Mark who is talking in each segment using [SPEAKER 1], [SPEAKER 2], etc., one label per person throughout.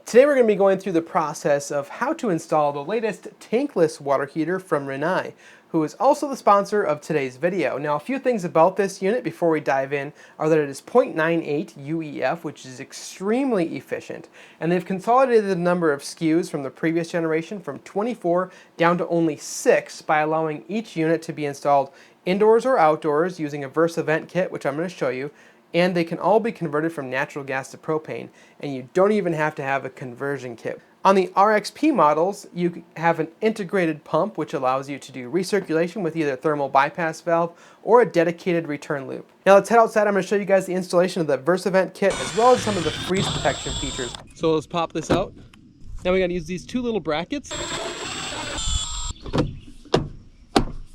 [SPEAKER 1] Today we're going to be going through the process of how to install the latest tankless water heater from Rinnai, who is also the sponsor of today's video. Now, a few things about this unit before we dive in are that it is 0.98 UEF, which is extremely efficient, and they've consolidated the number of SKUs from the previous generation from 24 down to only 6 by allowing each unit to be installed indoors or outdoors using a VersaVent kit, which I'm going to show you. And they can all be converted from natural gas to propane, and you don't even have to have a conversion kit. On the RXP models, you have an integrated pump which allows you to do recirculation with either a thermal bypass valve or a dedicated return loop. Now let's head outside. I'm going to show you guys the installation of the VersaVent kit as well as some of the freeze protection features. So let's pop this out. Now we got to use these two little brackets.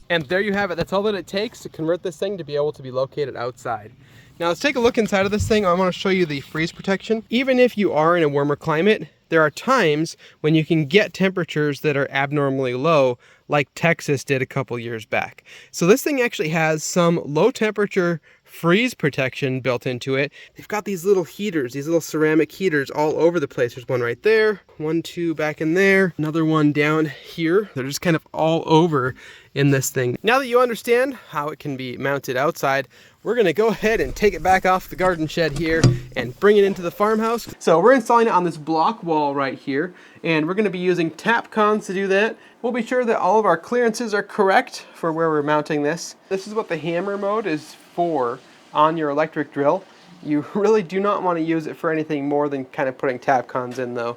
[SPEAKER 1] And there you have it. That's all that it takes to convert this thing to be able to be located outside. Now let's take a look inside of this thing. I want to show you the freeze protection. Even if you are in a warmer climate, there are times when you can get temperatures that are abnormally low, like Texas did a couple years back. So this thing actually has some low temperature freeze protection built into it. They've got these little heaters, these little ceramic heaters all over the place. There's one right there, one, two back in there, another one down here. They're just kind of all over in this thing. Now that you understand how it can be mounted outside, we're gonna go ahead and take it back off the garden shed here and bring it into the farmhouse. So we're installing it on this block wall right here, and we're gonna be using tap cons to do that. We'll be sure that all of our clearances are correct for where we're mounting this. This is what the hammer mode is for on your electric drill. You really do not want to use it for anything more than kind of putting tap cons in though.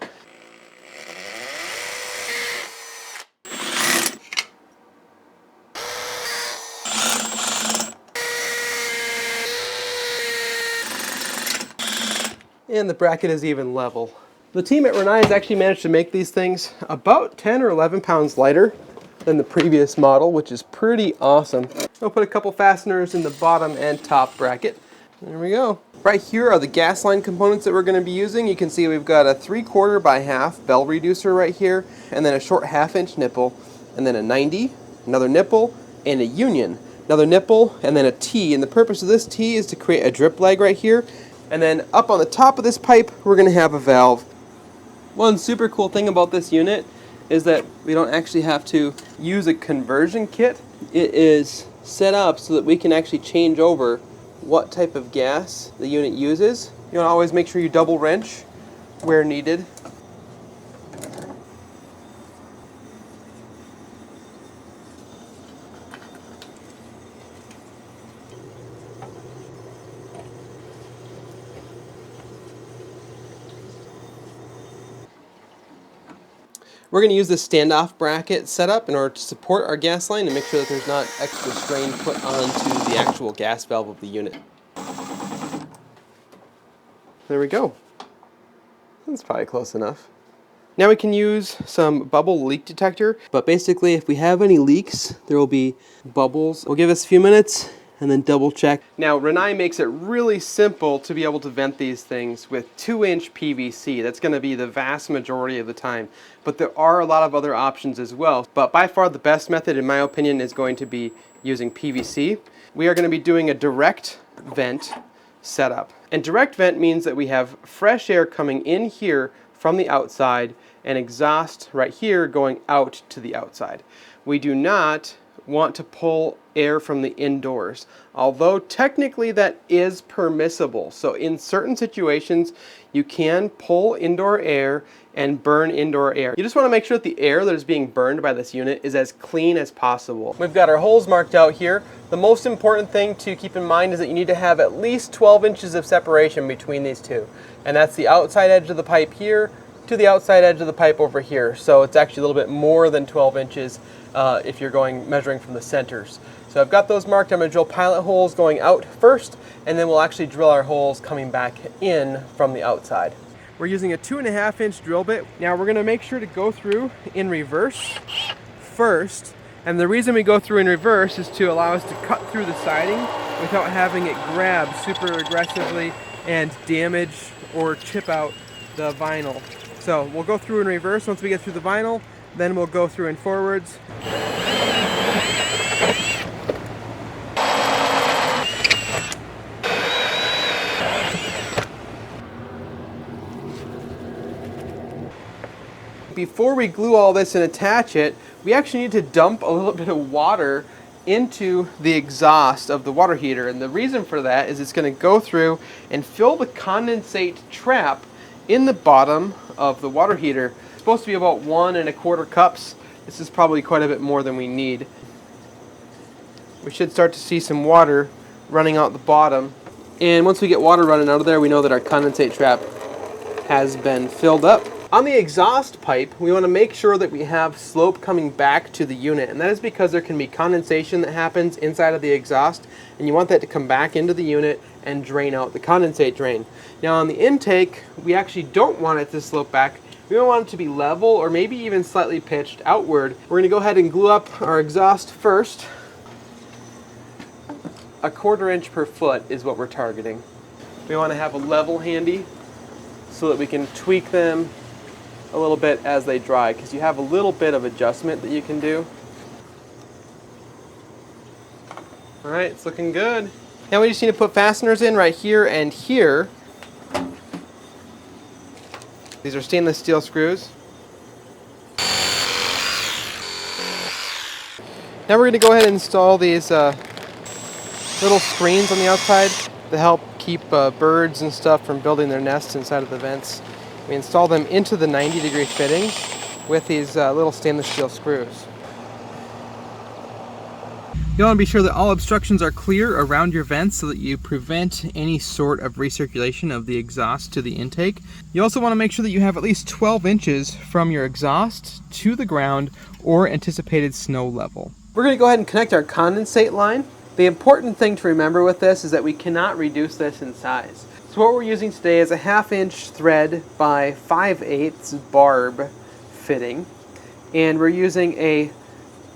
[SPEAKER 1] And the bracket is even level. The team at Rinnai has actually managed to make these things about 10 or 11 pounds lighter than the previous model, which is pretty awesome. I'll put a couple fasteners in the bottom and top bracket. There we go. Right here are the gas line components that we're going to be using. You can see we've got a 3/4 by half bell reducer right here, and then a short 1/2-inch nipple, and then a 90, another nipple, and a union. Another nipple, and then a T. And the purpose of this T is to create a drip leg right here. And then up on the top of this pipe, we're going to have a valve. One super cool thing about this unit is that we don't actually have to use a conversion kit. It is set up so that we can actually change over what type of gas the unit uses. You want to always make sure you double wrench where needed. We're going to use this standoff bracket setup in order to support our gas line and make sure that there's not extra strain put onto the actual gas valve of the unit. There we go. That's probably close enough. Now we can use some bubble leak detector, but basically if we have any leaks, there will be bubbles. We'll give us a few minutes and then double check. Now Rinnai makes it really simple to be able to vent these things with 2-inch PVC. That's going to be the vast majority of the time. But there are a lot of other options as well. But by far the best method in my opinion is going to be using PVC. We are going to be doing a direct vent setup. And direct vent means that we have fresh air coming in here from the outside and exhaust right here going out to the outside. We do not want to pull air from the indoors, although technically that is permissible. So in certain situations you can pull indoor air and burn indoor air. You just want to make sure that the air that is being burned by this unit is as clean as possible. We've got our holes marked out here. The most important thing to keep in mind is that you need to have at least 12 inches of separation between these two, and that's the outside edge of the pipe here to the outside edge of the pipe over here. So it's actually a little bit more than 12 inches if you're measuring from the centers. So I've got those marked. I'm going to drill pilot holes going out first, and then we'll actually drill our holes coming back in from the outside. We're using a 2.5-inch drill bit. Now we're going to make sure to go through in reverse first, and the reason we go through in reverse is to allow us to cut through the siding without having it grab super aggressively and damage or chip out the vinyl. So we'll go through in reverse once we get through the vinyl, then we'll go through in forwards. before we glue all this and attach it, we actually need to dump a little bit of water into the exhaust of the water heater. And the reason for that is it's going to go through and fill the condensate trap in the bottom of the water heater. It's supposed to be about 1 1/4 cups. This is probably quite a bit more than we need. We should start to see some water running out the bottom. And once we get water running out of there, we know that our condensate trap has been filled up. On the exhaust pipe, we want to make sure that we have slope coming back to the unit, and that is because there can be condensation that happens inside of the exhaust, and you want that to come back into the unit and drain out the condensate drain. Now on the intake, we actually don't want it to slope back. We want it to be level or maybe even slightly pitched outward. We're going to go ahead and glue up our exhaust first. 1/4 inch per foot is what we're targeting. We want to have a level handy so that we can tweak them a little bit as they dry, because you have a little bit of adjustment that you can do. Alright, it's looking good. Now we just need to put fasteners in right here and here. These are stainless steel screws. Now we're going to go ahead and install these little screens on the outside to help keep birds and stuff from building their nests inside of the vents. We install them into the 90-degree fittings with these little stainless steel screws. You want to be sure that all obstructions are clear around your vents so that you prevent any sort of recirculation of the exhaust to the intake. You also want to make sure that you have at least 12 inches from your exhaust to the ground or anticipated snow level. We're going to go ahead and connect our condensate line. The important thing to remember with this is that we cannot reduce this in size. So what we're using today is a 1/2 inch thread by 5/8 barb fitting, and we're using a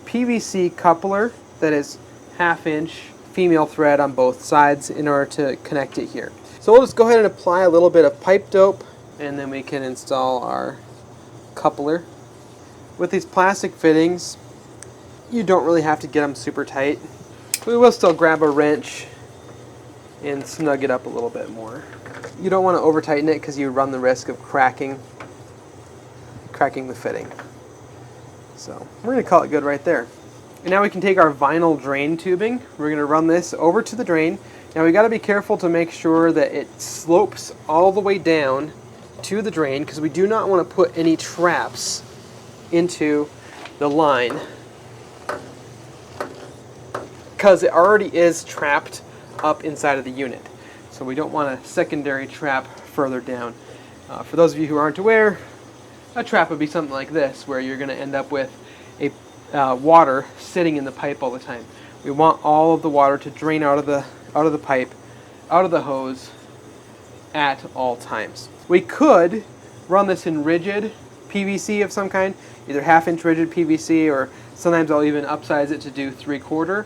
[SPEAKER 1] PVC coupler that is 1/2 inch female thread on both sides in order to connect it here. So we'll just go ahead and apply a little bit of pipe dope, and then we can install our coupler. With these plastic fittings, you don't really have to get them super tight. We will still grab a wrench and snug it up a little bit more. You don't want to over tighten it because you run the risk of cracking the fitting. So we're going to call it good right there. And now we can take our vinyl drain tubing. We're going to run this over to the drain. Now we got to be careful to make sure that it slopes all the way down to the drain, because we do not want to put any traps into the line, because it already is trapped up inside of the unit. So we don't want a secondary trap further down. For those of you who aren't aware, a trap would be something like this, where you're going to end up with a water sitting in the pipe all the time. We want all of the water to drain out of the pipe, out of the hose at all times. We could run this in rigid PVC of some kind, either 1/2 inch rigid PVC, or sometimes I'll even upsize it to do 3/4.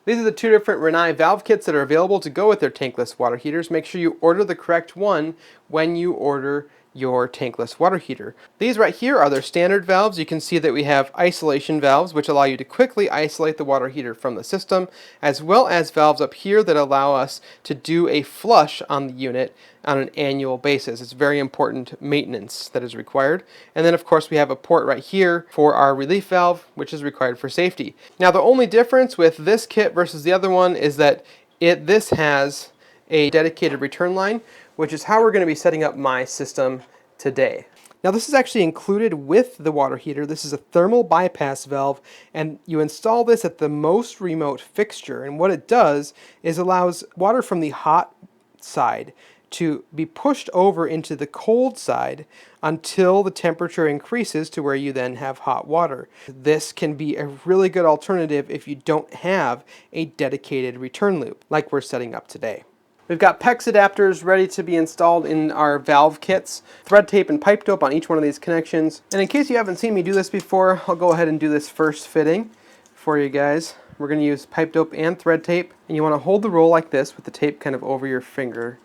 [SPEAKER 1] These are the two different Rinnai valve kits that are available to go with their tankless water heaters. Make sure you order the correct one when you order your tankless water heater. These right here are their standard valves. You can see that we have isolation valves, which allow you to quickly isolate the water heater from the system, as well as valves up here that allow us to do a flush on the unit on an annual basis. It's very important maintenance that is required. And then of course we have a port right here for our relief valve, which is required for safety. Now the only difference with this kit versus the other one is that this has a dedicated return line, which is how we're going to be setting up my system today. Now this is actually included with the water heater. This is a thermal bypass valve, and you install this at the most remote fixture, and what it does is allows water from the hot side to be pushed over into the cold side until the temperature increases to where you then have hot water. This can be a really good alternative if you don't have a dedicated return loop like we're setting up today. We've got PEX adapters ready to be installed in our valve kits, thread tape and pipe dope on each one of these connections. And in case you haven't seen me do this before, I'll go ahead and do this first fitting for you guys. We're going to use pipe dope and thread tape, and you want to hold the roll like this with the tape kind of over your finger,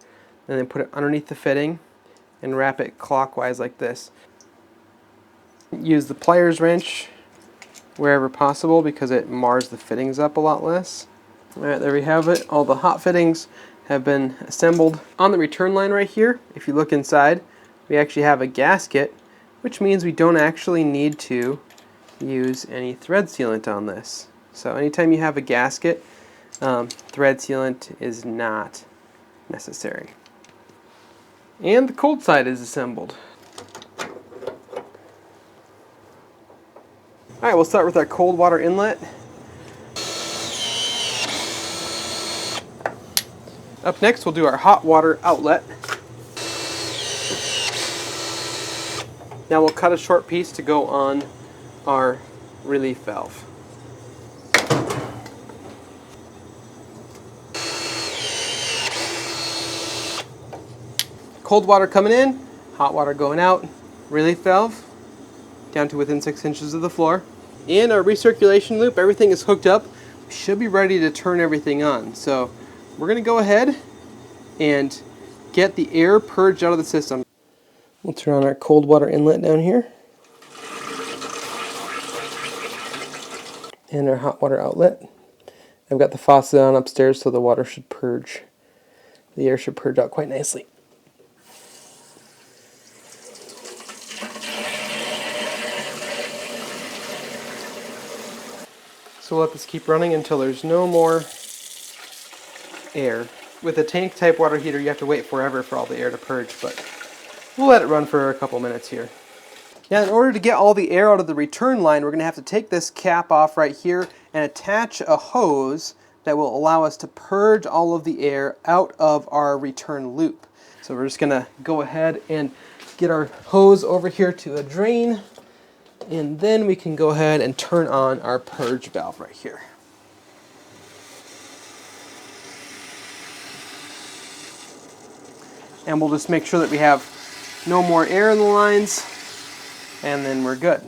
[SPEAKER 1] and then put it underneath the fitting and wrap it clockwise like this. Use the pliers wrench wherever possible because it mars the fittings up a lot less. Alright, there we have it. All the hot fittings have been assembled. On the return line right here, if you look inside, we actually have a gasket which means we don't actually need to use any thread sealant on this. So anytime you have a gasket, thread sealant is not necessary. And the cold side is assembled. All right, we'll start with our cold water inlet. Up next, we'll do our hot water outlet. Now we'll cut a short piece to go on our relief valve. Cold water coming in, hot water going out, relief valve down to within 6 inches of the floor. And our recirculation loop, everything is hooked up. We should be ready to turn everything on. So we're going to go ahead and get the air purged out of the system. We'll turn on our cold water inlet down here. And our hot water outlet. I've got the faucet on upstairs so the water should purge. The air should purge out quite nicely. So we'll let this keep running until there's no more air. With a tank type water heater you have to wait forever for all the air to purge, but we'll let it run for a couple minutes here. Now in order to get all the air out of the return line, we're going to have to take this cap off right here and attach a hose that will allow us to purge all of the air out of our return loop. So we're just going to go ahead and get our hose over here to a drain, and then we can go ahead and turn on our purge valve right here. And we'll just make sure that we have no more air in the lines, and then we're good.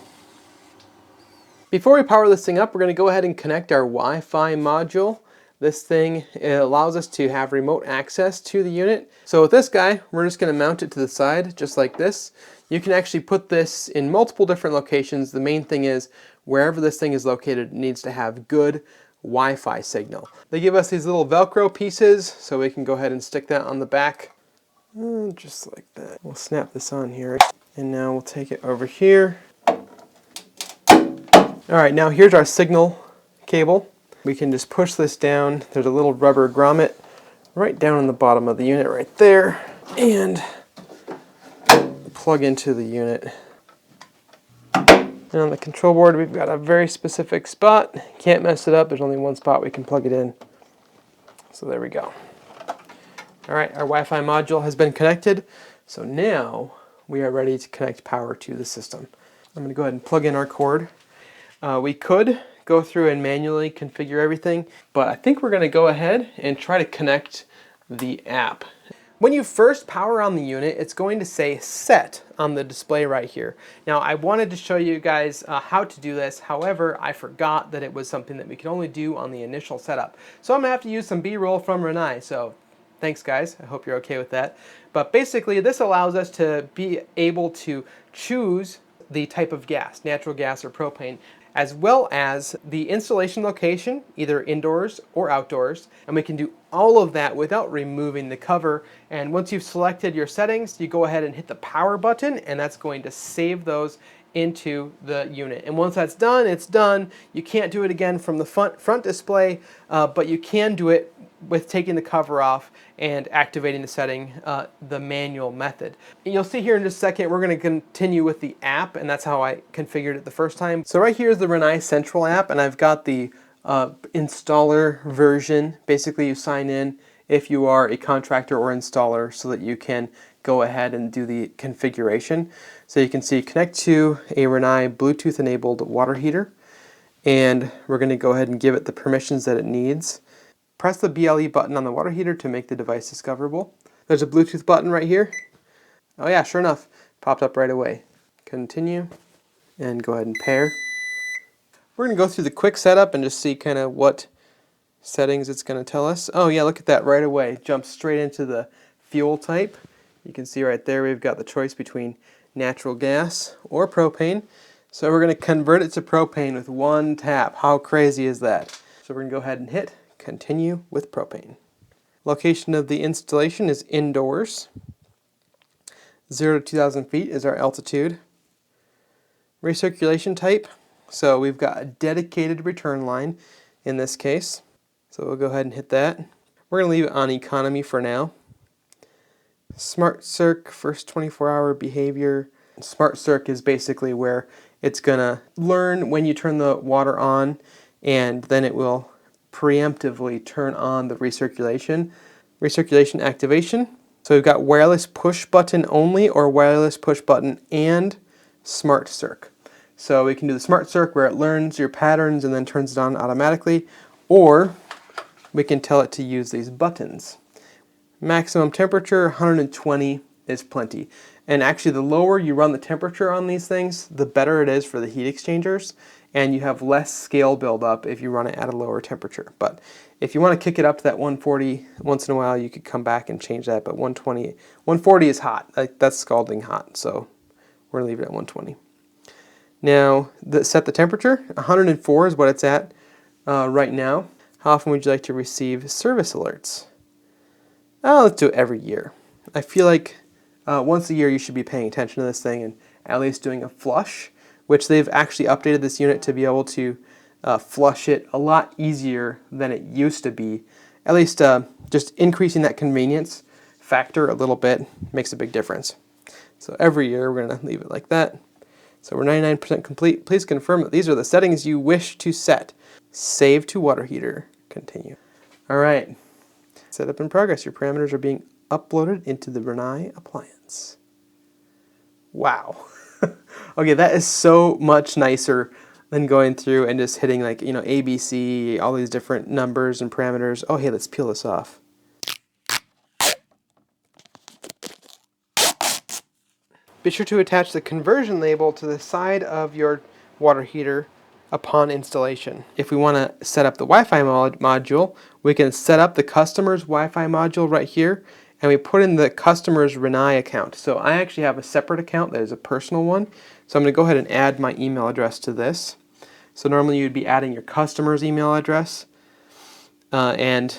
[SPEAKER 1] Before we power this thing up, we're going to go ahead and connect our Wi-Fi module. This thing allows us to have remote access to the unit. So with this guy, we're just going to mount it to the side, just like this. You can actually put this in multiple different locations. The main thing is, wherever this thing is located, it needs to have good Wi-Fi signal. They give us these little Velcro pieces, so we can go ahead and stick that on the back. Just like that. We'll snap this on here. And now we'll take it over here. Alright, now here's our signal cable. We can just push this down. There's a little rubber grommet right down in the bottom of the unit right there. And plug into the unit. And on the control board we've got a very specific spot. Can't mess it up. There's only one spot we can plug it in. So there we go. Alright, our Wi-Fi module has been connected. So now we are ready to connect power to the system. I'm going to go ahead and plug in our cord. We could go through and manually configure everything, but I think we're going to go ahead and try to connect the app. When you first power on the unit, it's going to say set on the display right here. Now I wanted to show you guys how to do this, however I forgot that it was something that we could only do on the initial setup. So I'm going to have to use some B-roll from Rinnai, so thanks guys, I hope you're okay with that. But basically this allows us to be able to choose the type of gas, natural gas or propane, as well as the installation location, either indoors or outdoors, and we can do all of that without removing the cover. And once you've selected your settings, you go ahead and hit the power button, and that's going to save those into the unit. And once that's done, it's done. You can't do it again from the front display, but you can do it with taking the cover off and activating the setting the manual method. And you'll see here in just a second, we're going to continue with the app, and that's how I configured it the first time. So right here is the Rinnai Central app, and I've got the installer version. Basically you sign in if you are a contractor or installer so that you can go ahead and do the configuration. So you can see connect to a Rinnai Bluetooth enabled water heater, and we're going to go ahead and give it the permissions that it needs. Press the BLE button on the water heater to make the device discoverable. There's a Bluetooth button right here. Oh yeah, sure enough, popped up right away. Continue, and go ahead and pair. We're going to go through the quick setup and just see kind of what settings it's going to tell us. Oh yeah, look at that right away. Jumps straight into the fuel type. You can see right there we've got the choice between natural gas or propane. So we're going to convert it to propane with one tap. How crazy is that? So we're going to go ahead and hit continue with propane. Location of the installation is indoors. 0 to 2,000 feet is our altitude. recirculation type. So we've got a dedicated return line in this case. So we'll go ahead and hit that. We're going to leave it on economy for now. Smart Circ, first 24-hour behavior. Smart Circ is basically where it's going to learn when you turn the water on, and then it will preemptively turn on the recirculation. Recirculation activation. So we've got wireless push button only, or wireless push button and Smart Circ. So we can do the Smart Circ where it learns your patterns and then turns it on automatically, or we can tell it to use these buttons. Maximum temperature, 120 is plenty. And actually the lower you run the temperature on these things, the better it is for the heat exchangers, and you have less scale buildup if you run it at a lower temperature. But if you want to kick it up to that 140 once in a while, you could come back and change that, but 140 is hot. That's scalding hot, so we're going to leave it at 120. Now, set the temperature. 104 is what it's at right now. How often would you like to receive service alerts? Let's do it every year. I feel like once a year you should be paying attention to this thing and at least doing a flush, which they've actually updated this unit to be able to flush it a lot easier than it used to be. At least just increasing that convenience factor a little bit makes a big difference. So every year we're going to leave it like that. So we're 99% complete. Please confirm that these are the settings you wish to set. Save to water heater. Continue. All right. Setup in progress. Your parameters are being uploaded into the Rinnai appliance. Wow. Okay, that is so much nicer than going through and just hitting like, ABC, all these different numbers and parameters. Oh, hey, let's peel this off. Be sure to attach the conversion label to the side of your water heater upon installation. If we want to set up the Wi-Fi module, we can set up the customer's Wi-Fi module right here, and we put in the customer's Rinnai account. So I actually have a separate account that is a personal one. So I'm going to go ahead and add my email address to this. So normally you'd be adding your customer's email address, and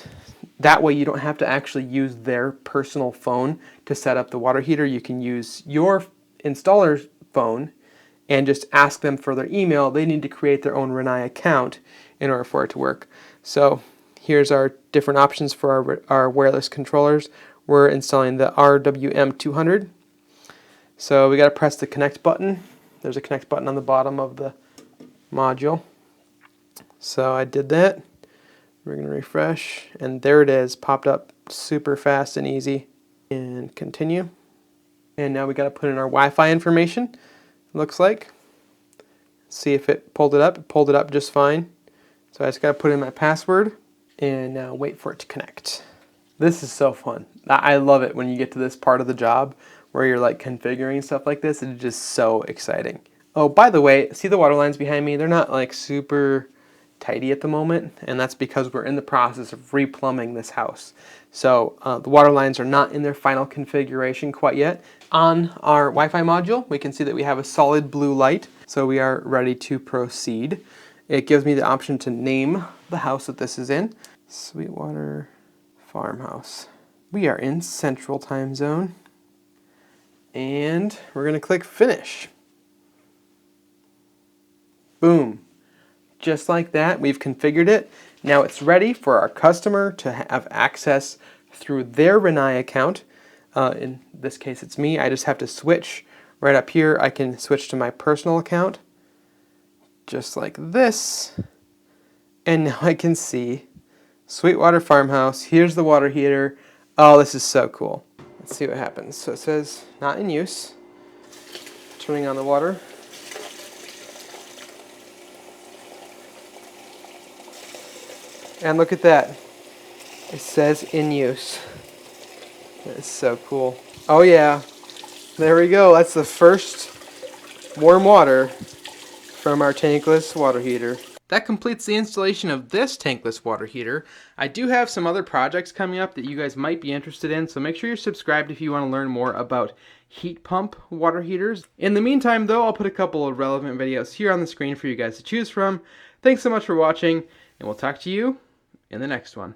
[SPEAKER 1] that way you don't have to actually use their personal phone to set up the water heater. You can use your installer's phone and just ask them for their email. They need to create their own Rinnai account in order for it to work. So here's our different options for our wireless controllers. We're installing the RWM200. So we got to press the connect button. There's a connect button on the bottom of the module. So I did that. We're going to refresh, and there it is, popped up super fast and easy. And continue. And now we got to put in our Wi-Fi information. Looks like. See if it pulled it up. It pulled it up just fine. So I just got to put in my password and now wait for it to connect. This is so fun. I love it when you get to this part of the job where you're like configuring stuff like this. It's just so exciting. Oh, by the way, see the water lines behind me? They're not like super tidy at the moment, and that's because we're in the process of replumbing this house. So the water lines are not in their final configuration quite yet. On our Wi-Fi module, we can see that we have a solid blue light, so we are ready to proceed. It gives me the option to name the house that this is in. Sweetwater Farmhouse. We are in Central Time Zone, and we're going to click Finish. Boom. Just like that, we've configured it. Now it's ready for our customer to have access through their Rinnai account. In this case, it's me. I just have to switch right up here. I can switch to my personal account, just like this. And now I can see Sweetwater Farmhouse. Here's the water heater. Oh, this is so cool. Let's see what happens. So it says not in use. Turning on the water. And look at that. It says in use. That is so cool. Oh yeah. There we go. That's the first warm water from our tankless water heater. That completes the installation of this tankless water heater. I do have some other projects coming up that you guys might be interested in, so make sure you're subscribed if you want to learn more about heat pump water heaters. In the meantime though, I'll put a couple of relevant videos here on the screen for you guys to choose from. Thanks so much for watching, and we'll talk to you in the next one.